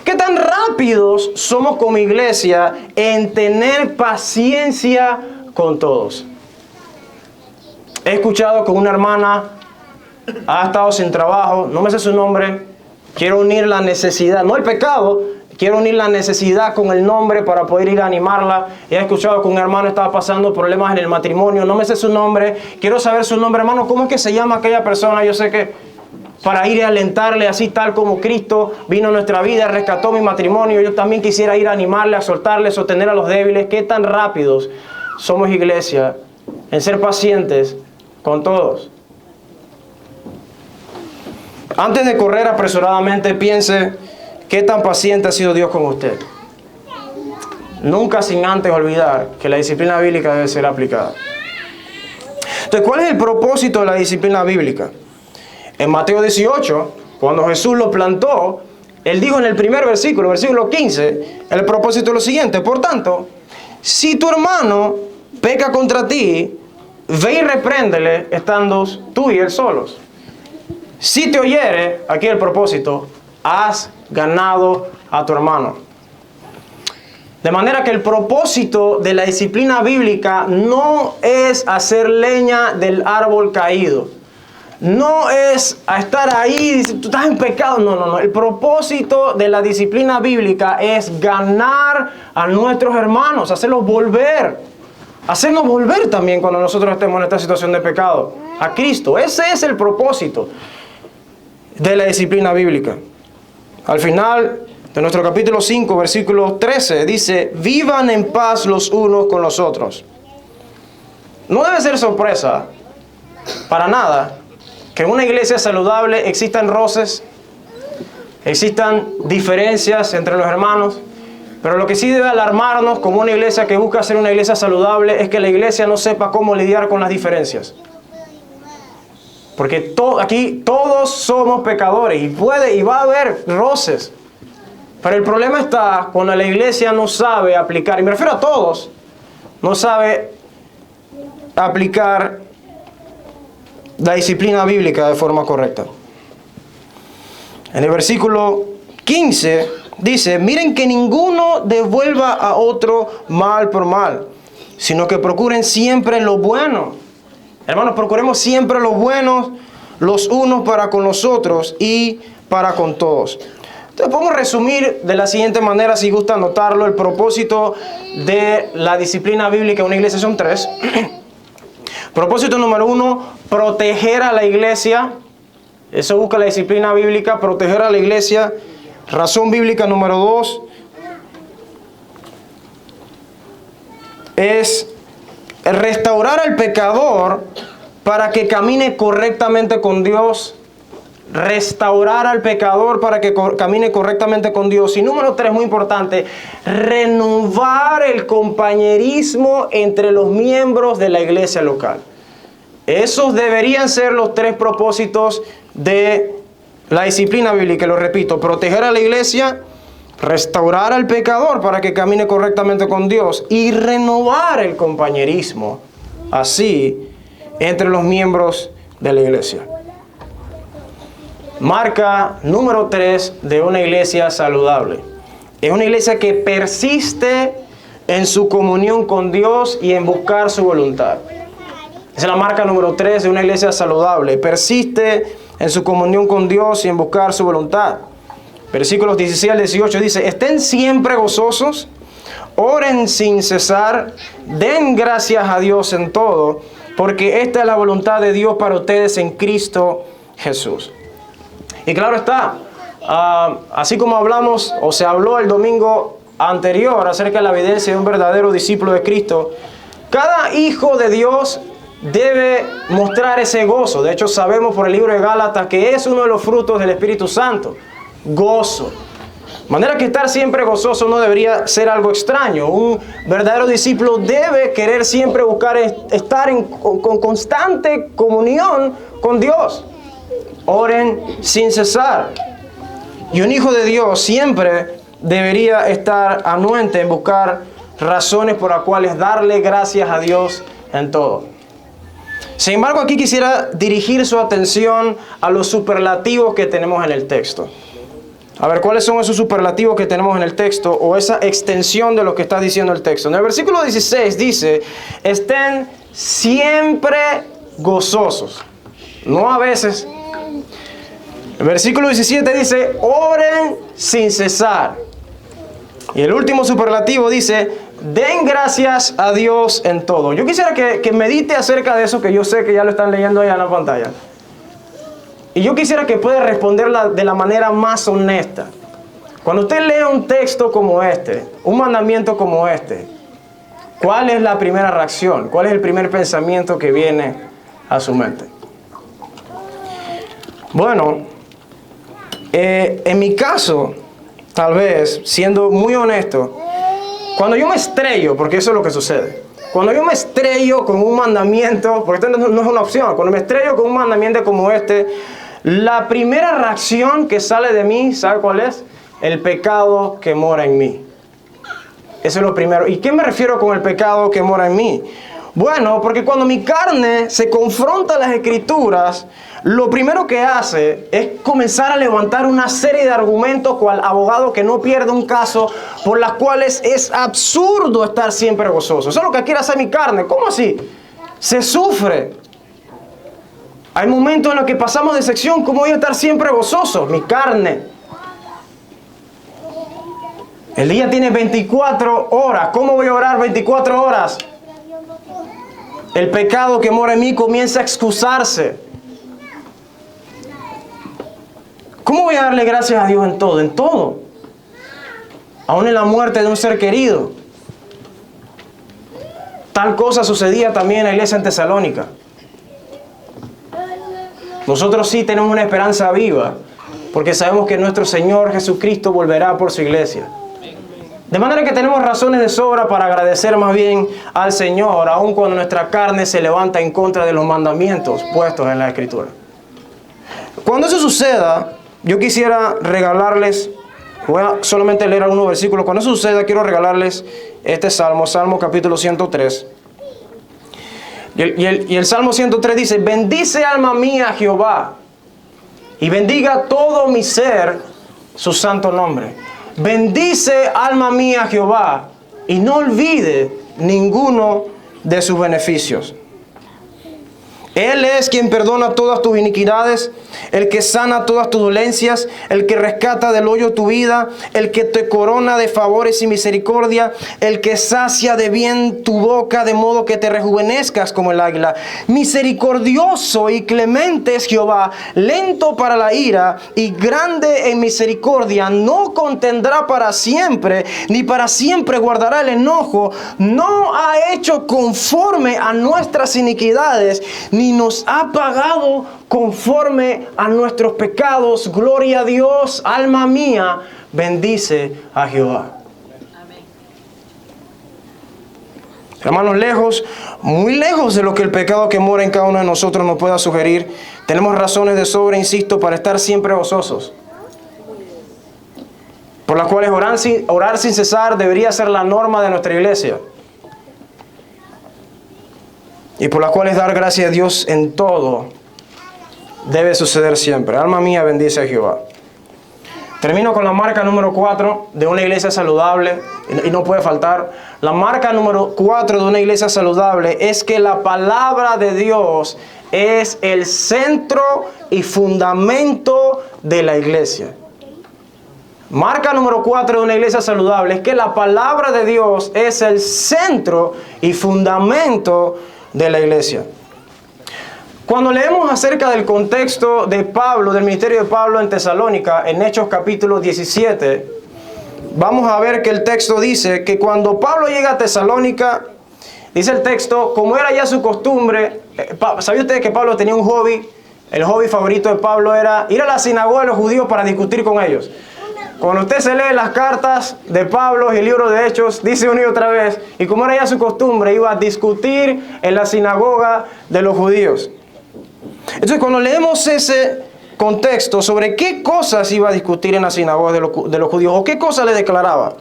¿Qué tan rápidos somos como iglesia en tener paciencia con todos? He escuchado que una hermana ha estado sin trabajo, no me sé su nombre, quiero unir la necesidad, no el pecado, quiero unir la necesidad con el nombre para poder ir a animarla. He escuchado que un hermano estaba pasando problemas en el matrimonio, no me sé su nombre, quiero saber su nombre, hermano, ¿cómo es que se llama aquella persona? Yo sé que para ir a alentarle así tal como Cristo vino a nuestra vida, rescató mi matrimonio, yo también quisiera ir a animarle, a soltarle, sostener a los débiles. ¿Qué tan rápidos somos iglesia en ser pacientes con todos? Antes de correr apresuradamente, piense qué tan paciente ha sido Dios con usted. Nunca sin antes olvidar que la disciplina bíblica debe ser aplicada. Entonces, ¿cuál es el propósito de la disciplina bíblica? En Mateo 18, cuando Jesús lo plantó, Él dijo en el primer versículo, versículo 15, el propósito es lo siguiente: por tanto, si tu hermano peca contra ti, ve y repréndele estando tú y él solos. Si te oyere, aquí el propósito, has ganado a tu hermano. De manera que el propósito de la disciplina bíblica no es hacer leña del árbol caído. No es a estar ahí y decir, tú estás en pecado. No. El propósito de la disciplina bíblica es ganar a nuestros hermanos, hacerlos volver. Hacernos volver también cuando nosotros estemos en esta situación de pecado a Cristo. Ese es el propósito de la disciplina bíblica. Al final de nuestro capítulo 5, versículo 13, dice, vivan en paz los unos con los otros. No debe ser sorpresa, para nada, que en una iglesia saludable existan roces, existan diferencias entre los hermanos, pero lo que sí debe alarmarnos como una iglesia que busca ser una iglesia saludable es que la iglesia no sepa cómo lidiar con las diferencias. Porque aquí todos somos pecadores y va a haber roces. Pero el problema está cuando la iglesia no sabe aplicar, y me refiero a todos, no sabe aplicar la disciplina bíblica de forma correcta. En el versículo 15 dice, miren que ninguno devuelva a otro mal por mal, sino que procuren siempre lo bueno. Hermanos, procuremos siempre lo bueno los unos para con los otros y para con todos. Entonces podemos resumir de la siguiente manera, si gusta anotarlo. El propósito de la disciplina bíblica en una iglesia son 3. Propósito número 1, proteger a la iglesia. Eso busca la disciplina bíblica, proteger a la iglesia. Razón bíblica número 2 es restaurar al pecador para que camine correctamente con Dios. Restaurar al pecador para que camine correctamente con Dios. Y número 3, muy importante, renovar el compañerismo entre los miembros de la iglesia local. Esos deberían ser los 3 propósitos de la disciplina bíblica. Lo repito, proteger a la iglesia, restaurar al pecador para que camine correctamente con Dios y renovar el compañerismo así entre los miembros de la iglesia. Marca número 3 de una iglesia saludable. Es una iglesia que persiste en su comunión con Dios y en buscar su voluntad. Esa es la marca número 3 de una iglesia saludable. Persiste en su comunión con Dios y en buscar su voluntad. Versículos 16 al 18 dice, estén siempre gozosos, oren sin cesar, den gracias a Dios en todo, porque esta es la voluntad de Dios para ustedes en Cristo Jesús. Y claro está, así como hablamos o se habló el domingo anterior acerca de la evidencia de un verdadero discípulo de Cristo, Cada hijo de Dios debe mostrar ese gozo. De hecho, sabemos por el libro de Gálatas que es uno de los frutos del Espíritu Santo. Gozo. De manera que estar siempre gozoso no debería ser algo extraño. Un verdadero discípulo debe querer siempre buscar estar con constante comunión con Dios. Oren sin cesar. Y un hijo de Dios siempre debería estar anuente en buscar razones por las cuales darle gracias a Dios en todo. Sin embargo, aquí quisiera dirigir su atención a los superlativos que tenemos en el texto. A ver, ¿cuáles son esos superlativos que tenemos en el texto o esa extensión de lo que está diciendo el texto? En el versículo 16 dice, estén siempre gozosos. No a veces. El versículo 17 dice, oren sin cesar. Y el último superlativo dice, den gracias a Dios en todo. Yo quisiera que medite acerca de eso, que yo sé que ya lo están leyendo allá en la pantalla. Y yo quisiera que pueda responder de la manera más honesta. Cuando usted lee un texto como este, un mandamiento como este, ¿cuál es la primera reacción? ¿Cuál es el primer pensamiento que viene a su mente? Bueno, en mi caso, tal vez, siendo muy honesto, cuando yo me estrello, porque eso es lo que sucede, cuando yo me estrello con un mandamiento, porque esto no es una opción, cuando me estrello con un mandamiento como este, la primera reacción que sale de mí, ¿sabe cuál es? El pecado que mora en mí. Eso es lo primero. ¿Y qué me refiero con el pecado que mora en mí? Bueno, porque cuando mi carne se confronta a las Escrituras, lo primero que hace es comenzar a levantar una serie de argumentos cual abogado que no pierde un caso, por las cuales es absurdo estar siempre gozoso. Eso es lo que quiere hacer mi carne. ¿Cómo así? Se sufre. Hay momentos en los que pasamos de sección. ¿Cómo voy a estar siempre gozoso? Mi carne. El día tiene 24 horas. ¿Cómo voy a orar 24 horas? El pecado que mora en mí comienza a excusarse. ¿Cómo voy a darle gracias a Dios en todo? En todo. Aún en la muerte de un ser querido. Tal cosa sucedía también en la iglesia en Tesalónica. Nosotros sí tenemos una esperanza viva, porque sabemos que nuestro Señor Jesucristo volverá por su iglesia. De manera que tenemos razones de sobra para agradecer más bien al Señor, aun cuando nuestra carne se levanta en contra de los mandamientos puestos en la Escritura. Cuando eso suceda, yo quisiera regalarles, voy a solamente leer algunos versículos. Cuando eso suceda, quiero regalarles este salmo, Salmo capítulo 103. Y el Salmo 103 dice, bendice alma mía a Jehová, y bendiga todo mi ser su santo nombre. Bendice alma mía a Jehová, y no olvide ninguno de sus beneficios. Él es quien perdona todas tus iniquidades, el que sana todas tus dolencias, el que rescata del hoyo tu vida, el que te corona de favores y misericordia, el que sacia de bien tu boca de modo que te rejuvenezcas como el águila. Misericordioso y clemente es Jehová, lento para la ira y grande en misericordia. No contendrá para siempre, ni para siempre guardará el enojo. No ha hecho conforme a nuestras iniquidades, ni nos ha pagado conforme a nuestros pecados. Gloria a Dios, alma mía, bendice a Jehová. Amén. Hermanos, lejos, muy lejos de lo que el pecado que mora en cada uno de nosotros nos pueda sugerir, tenemos razones de sobra, insisto, para estar siempre gozosos, por las cuales orar sin cesar debería ser la norma de nuestra iglesia, y por las cuales dar gracias a Dios en todo debe suceder siempre. Alma mía, bendice a Jehová. Termino con la marca número 4 de una iglesia saludable, y no puede faltar. La marca número 4 de una iglesia saludable es que la palabra de Dios es el centro y fundamento de la iglesia. Marca número 4 de una iglesia saludable es que la palabra de Dios es el centro y fundamento de la iglesia. Cuando leemos acerca del contexto de Pablo, del ministerio de Pablo en Tesalónica, en Hechos capítulo 17, vamos a ver que el texto dice que cuando Pablo llega a Tesalónica, Dice el texto, como era ya su costumbre, ¿sabía usted que Pablo tenía un hobby? El hobby favorito de Pablo era ir a la sinagoga de los judíos para discutir con ellos. Cuando usted se lee las cartas de Pablo y el libro de Hechos, dice una y otra vez, y como era ya su costumbre, iba a discutir en la sinagoga de los judíos. Entonces, cuando leemos ese contexto sobre qué cosas iba a discutir en la sinagoga de los judíos, o qué cosas le declaraba,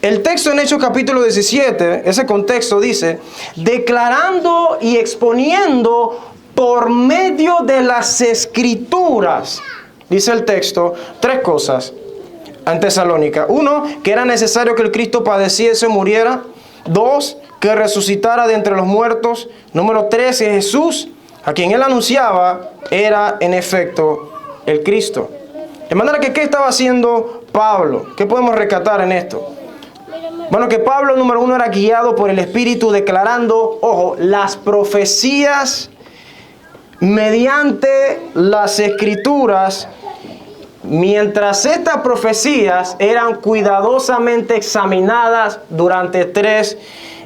el texto en Hechos capítulo 17, ese contexto dice, declarando y exponiendo por medio de las Escrituras, dice el texto, tres cosas en Tesalónica. Uno, que era necesario que el Cristo padeciese, muriera. Dos, que resucitara de entre los muertos. Número tres, que Jesús, a quien él anunciaba, era en efecto el Cristo. De manera que, ¿qué estaba haciendo Pablo? ¿Qué podemos rescatar en esto? Bueno, que Pablo, número uno, era guiado por el Espíritu declarando, ojo, las profecías mediante las Escrituras, mientras estas profecías eran cuidadosamente examinadas durante 3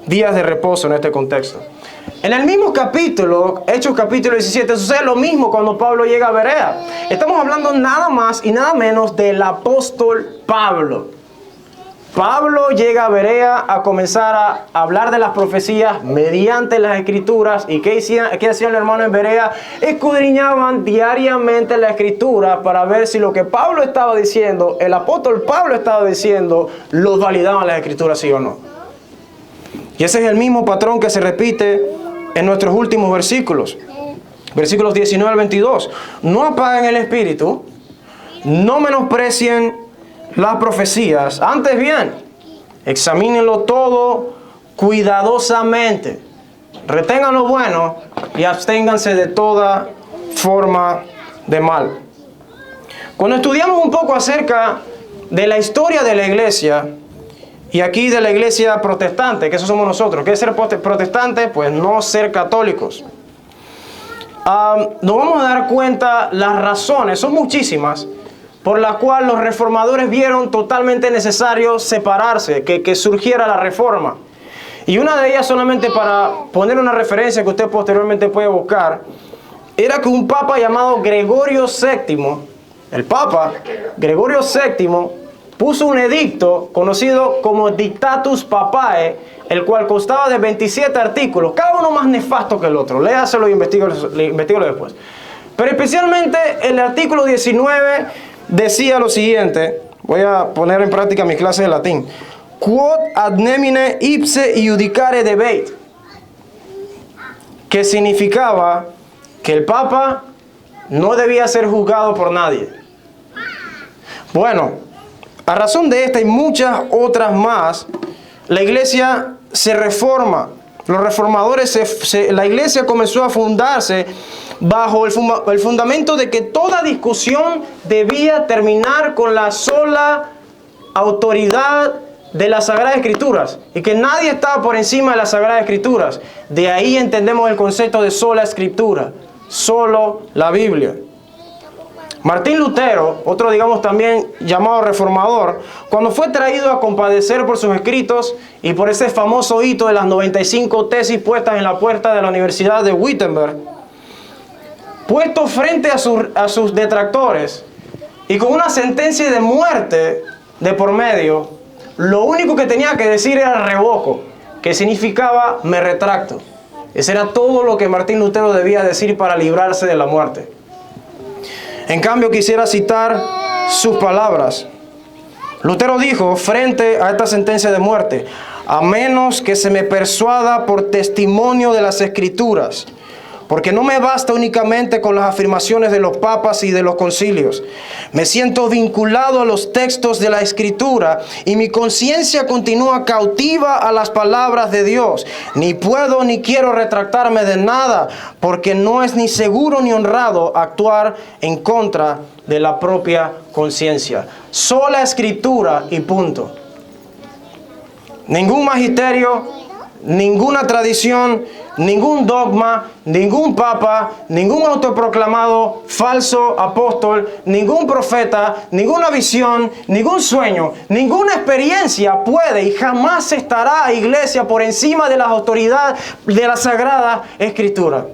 días de reposo en este contexto. En el mismo capítulo, Hechos capítulo 17, sucede lo mismo cuando Pablo llega a Berea. Estamos hablando nada más y nada menos del apóstol Pablo. Pablo llega a Berea a comenzar a hablar de las profecías mediante las Escrituras. ¿Y qué hacían los hermanos en Berea? Escudriñaban diariamente la Escritura para ver si lo que Pablo estaba diciendo, el apóstol Pablo estaba diciendo, lo validaban las Escrituras, sí o no. Y ese es el mismo patrón que se repite en nuestros últimos versículos. Versículos 19 al 22. No apaguen el espíritu, no menosprecien las profecías, antes bien, examínenlo todo cuidadosamente, retengan lo bueno y absténganse de toda forma de mal. Cuando estudiamos un poco acerca de la historia de la iglesia, y aquí de la iglesia protestante, que eso somos nosotros, ¿qué es ser protestante? Pues no ser católicos. Nos vamos a dar cuenta las razones, son muchísimas, por la cual los reformadores vieron totalmente necesario separarse, que surgiera la reforma. Y una de ellas, solamente para poner una referencia que usted posteriormente puede buscar, era que un papa llamado Gregorio VII, el papa Gregorio VII, puso un edicto conocido como Dictatus Papae, el cual constaba de 27 artículos, cada uno más nefasto que el otro. Léaselo y investígalo después. Pero especialmente el artículo 19 decía lo siguiente, voy a poner en práctica mi clase de latín. Quod ad nemine ipse iudicare debeit, que significaba que el Papa no debía ser juzgado por nadie. Bueno, a razón de esta y muchas otras más, la iglesia se reforma. Los reformadores, la iglesia comenzó a fundarse bajo el fundamento de que toda discusión debía terminar con la sola autoridad de las Sagradas Escrituras y que nadie estaba por encima de las Sagradas Escrituras. De ahí entendemos el concepto de sola Escritura, solo la Biblia. Martín Lutero, otro digamos también llamado reformador, cuando fue traído a compadecer por sus escritos y por ese famoso hito de las 95 tesis puestas en la puerta de la Universidad de Wittenberg, puesto frente a sus detractores y con una sentencia de muerte de por medio, lo único que tenía que decir era revoco, que significaba me retracto. Ese era todo lo que Martín Lutero debía decir para librarse de la muerte. En cambio, quisiera citar sus palabras. Lutero dijo frente a esta sentencia de muerte: a menos que se me persuada por testimonio de las Escrituras, porque no me basta únicamente con las afirmaciones de los papas y de los concilios. Me siento vinculado a los textos de la Escritura y mi conciencia continúa cautiva a las palabras de Dios. Ni puedo ni quiero retractarme de nada, porque no es ni seguro ni honrado actuar en contra de la propia conciencia. Sola Escritura y punto. Ningún magisterio, ninguna tradición, ningún dogma, ningún papa, ningún autoproclamado falso apóstol, ningún profeta, ninguna visión, ningún sueño, ninguna experiencia puede y jamás estará, iglesia, por encima de las autoridades de la Sagrada Escritura.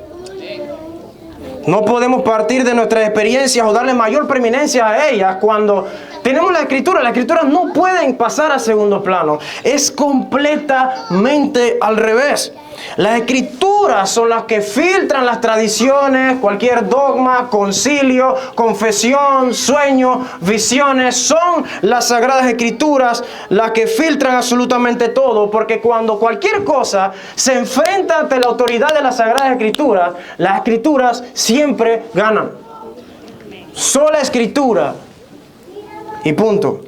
No podemos partir de nuestras experiencias o darle mayor preeminencia a ellas cuando tenemos la Escritura. Las Escrituras no pueden pasar a segundo plano. Es completamente al revés. Las Escrituras son las que filtran las tradiciones, cualquier dogma, concilio, confesión, sueño, visiones. Son las Sagradas Escrituras las que filtran absolutamente todo, porque cuando cualquier cosa se enfrenta ante la autoridad de las Sagradas Escrituras, las Escrituras siempre ganan. Sola Escritura y punto.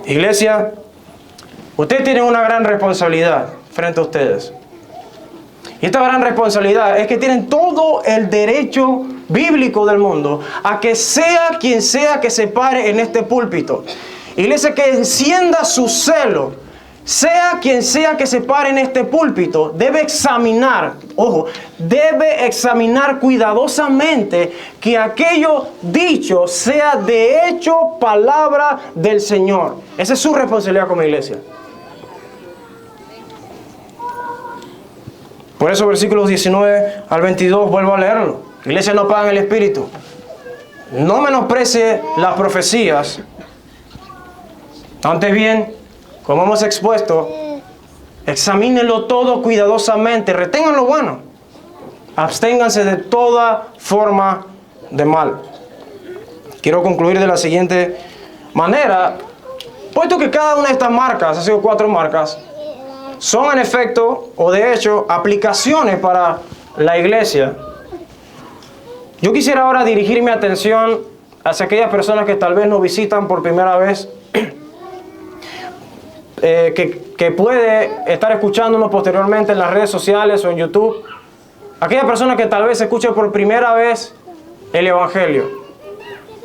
Iglesia, usted tiene una gran responsabilidad frente a ustedes. Y esta gran responsabilidad es que tienen todo el derecho bíblico del mundo a que sea quien sea que se pare en este púlpito. Iglesia, que encienda su celo. Sea quien sea que se pare en este púlpito, debe examinar, ojo, debe examinar cuidadosamente que aquello dicho sea de hecho palabra del Señor. Esa es su responsabilidad como iglesia. Por eso versículos 19 al 22, vuelvo a leerlo. Iglesia, no apagan el espíritu. No menosprecie las profecías. Antes bien, como hemos expuesto, examínenlo todo cuidadosamente. Retengan lo bueno. Absténganse de toda forma de mal. Quiero concluir de la siguiente manera. Puesto que cada una de estas marcas, ha sido 4 marcas, son en efecto, o de hecho, aplicaciones para la iglesia. Yo quisiera ahora dirigir mi atención hacia aquellas personas que tal vez nos visitan por primera vez, que puede estar escuchándonos posteriormente en las redes sociales o en YouTube. Aquellas personas que tal vez escuchen por primera vez el Evangelio.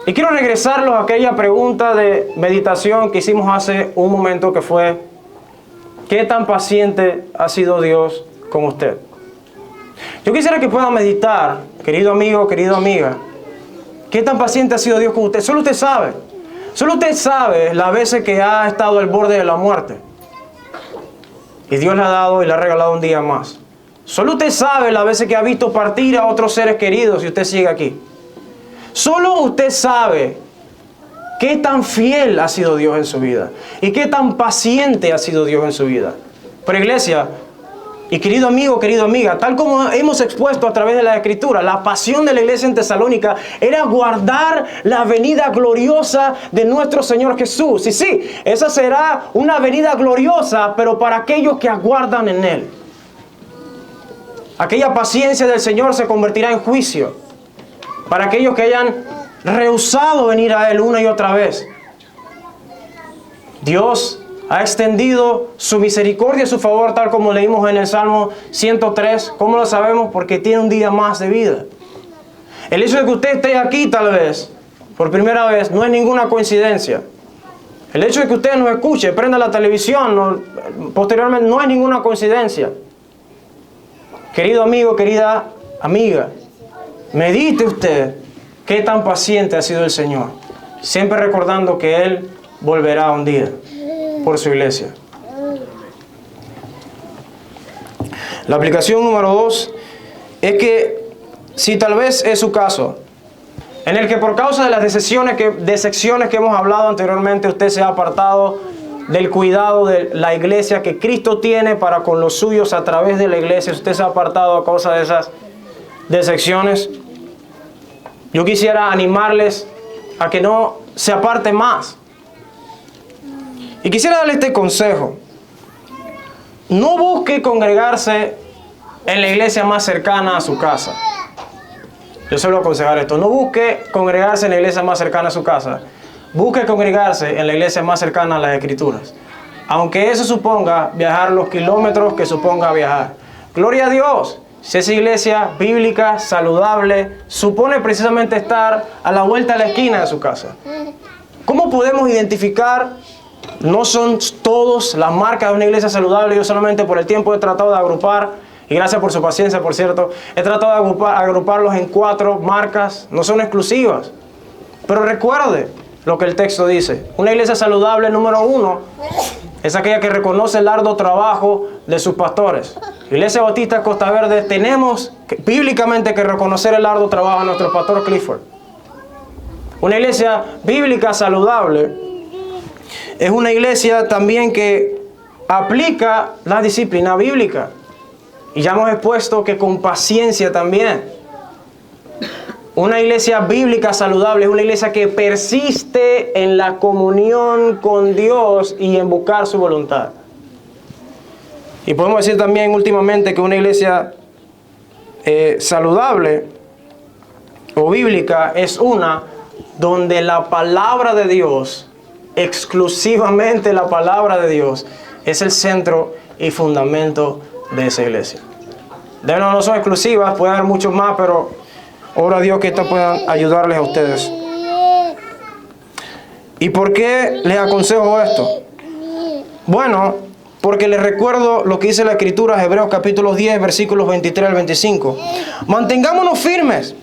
Y quiero regresarlos a aquella pregunta de meditación que hicimos hace un momento, que fue: ¿qué tan paciente ha sido Dios con usted? Yo quisiera que puedan meditar, querido amigo, querida amiga, ¿qué tan paciente ha sido Dios con usted? Solo usted sabe. Solo usted sabe las veces que ha estado al borde de la muerte. Y Dios le ha dado y le ha regalado un día más. Solo usted sabe las veces que ha visto partir a otros seres queridos y usted sigue aquí. Solo usted sabe qué tan fiel ha sido Dios en su vida y qué tan paciente ha sido Dios en su vida. Pero iglesia, y querido amigo, querida amiga, tal como hemos expuesto a través de la Escritura, la pasión de la iglesia en Tesalónica era guardar la venida gloriosa de nuestro Señor Jesús. Y sí, esa será una venida gloriosa, pero para aquellos que aguardan en Él. Aquella paciencia del Señor se convertirá en juicio para aquellos que hayan rehusado venir a Él una y otra vez. Dios ha extendido su misericordia y su favor, tal como leímos en el Salmo 103. ¿Cómo lo sabemos? Porque tiene un día más de vida. El hecho de que usted esté aquí tal vez, por primera vez, no es ninguna coincidencia. El hecho de que usted nos escuche, prenda la televisión, posteriormente, no es ninguna coincidencia. Querido amigo, querida amiga, medite usted qué tan paciente ha sido el Señor, siempre recordando que Él volverá un día por su iglesia. La aplicación número 2 es que si tal vez es su caso, en el que por causa de las decepciones que hemos hablado anteriormente, usted se ha apartado del cuidado de la iglesia que Cristo tiene para con los suyos a través de la iglesia, usted se ha apartado a causa de esas decepciones, yo quisiera animarles a que no se aparte más. Y quisiera darle este consejo. No busque congregarse en la iglesia más cercana a su casa. Yo suelo aconsejar esto. No busque congregarse en la iglesia más cercana a su casa. Busque congregarse en la iglesia más cercana a las Escrituras. Aunque eso suponga viajar los kilómetros que suponga viajar. Gloria a Dios. Si esa iglesia bíblica, saludable, supone precisamente estar a la vuelta de la esquina de su casa. ¿Cómo podemos identificar? No son todos las marcas de una iglesia saludable. Yo solamente por el tiempo he tratado de agrupar Y gracias por su paciencia, por cierto. He tratado de agruparlos en 4 marcas. No son exclusivas. Pero recuerde lo que el texto dice. Una iglesia saludable, número 1, es aquella que reconoce el arduo trabajo de sus pastores. Iglesia Bautista Costa Verde, tenemos bíblicamente que reconocer el arduo trabajo de nuestro pastor Clifford. Una iglesia bíblica saludable es una iglesia también que aplica la disciplina bíblica. Y ya hemos expuesto que con paciencia también. Una iglesia bíblica saludable es una iglesia que persiste en la comunión con Dios y en buscar su voluntad. Y podemos decir también últimamente que una iglesia saludable o bíblica es una donde la palabra de Dios, exclusivamente la palabra de Dios, es el centro y fundamento de esa iglesia. De nuevo, no son exclusivas, puede haber muchos más, pero oro a Dios que estas puedan ayudarles a ustedes. ¿Y por qué les aconsejo esto? Bueno, porque les recuerdo lo que dice la Escritura, Hebreos capítulo 10, versículos 23 al 25. Mantengámonos firmes,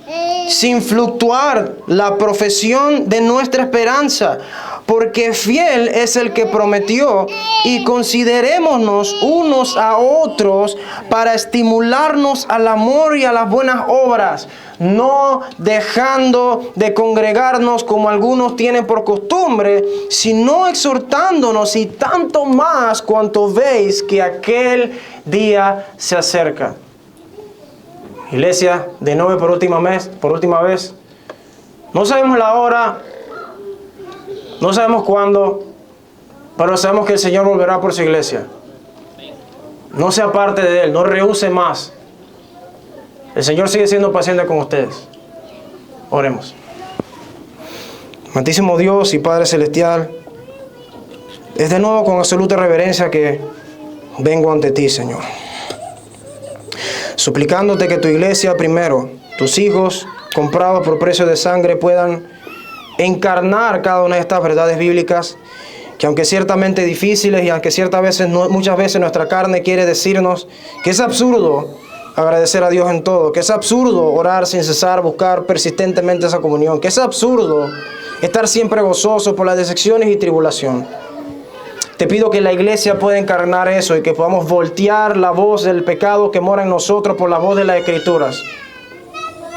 sin fluctuar la profesión de nuestra esperanza, porque fiel es el que prometió, y considerémonos unos a otros para estimularnos al amor y a las buenas obras, no dejando de congregarnos como algunos tienen por costumbre, sino exhortándonos, y tanto más cuanto veis que aquel día se acerca. Iglesia, de nuevo por última vez, no sabemos la hora, no sabemos cuándo, pero sabemos que el Señor volverá por su iglesia. No se aparte de Él, no rehúse más. El Señor sigue siendo paciente con ustedes. Oremos. Amantísimo Dios y Padre Celestial, es de nuevo con absoluta reverencia que vengo ante ti, Señor. Suplicándote que tu iglesia primero, tus hijos, comprados por precio de sangre, puedan encarnar cada una de estas verdades bíblicas, que aunque ciertamente difíciles y aunque muchas veces nuestra carne quiere decirnos que es absurdo agradecer a Dios en todo, que es absurdo orar sin cesar, buscar persistentemente esa comunión, que es absurdo estar siempre gozoso por las decepciones y tribulación. Te pido que la iglesia pueda encarnar eso y que podamos voltear la voz del pecado que mora en nosotros por la voz de las Escrituras.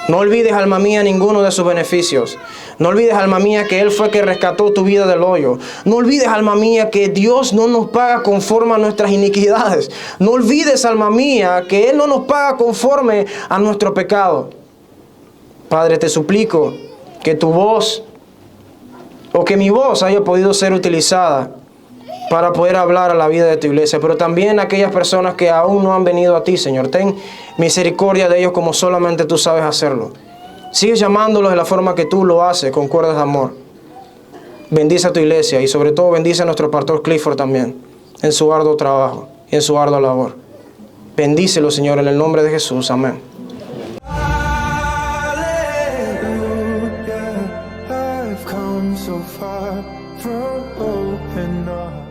No olvides, alma mía, ninguno de sus beneficios. No olvides, alma mía, que Él fue que rescató tu vida del hoyo. No olvides, alma mía, que Dios no nos paga conforme a nuestras iniquidades. No olvides, alma mía, que Él no nos paga conforme a nuestro pecado. Padre, te suplico que tu voz, o que mi voz haya podido ser utilizada para poder hablar a la vida de tu iglesia, pero también a aquellas personas que aún no han venido a ti, Señor. Ten misericordia de ellos como solamente tú sabes hacerlo. Sigue llamándolos de la forma que tú lo haces, con cuerdas de amor. Bendice a tu iglesia y sobre todo bendice a nuestro pastor Clifford también, en su arduo trabajo y en su ardua labor. Bendícelo, Señor, en el nombre de Jesús. Amén. I've come so far from open arms.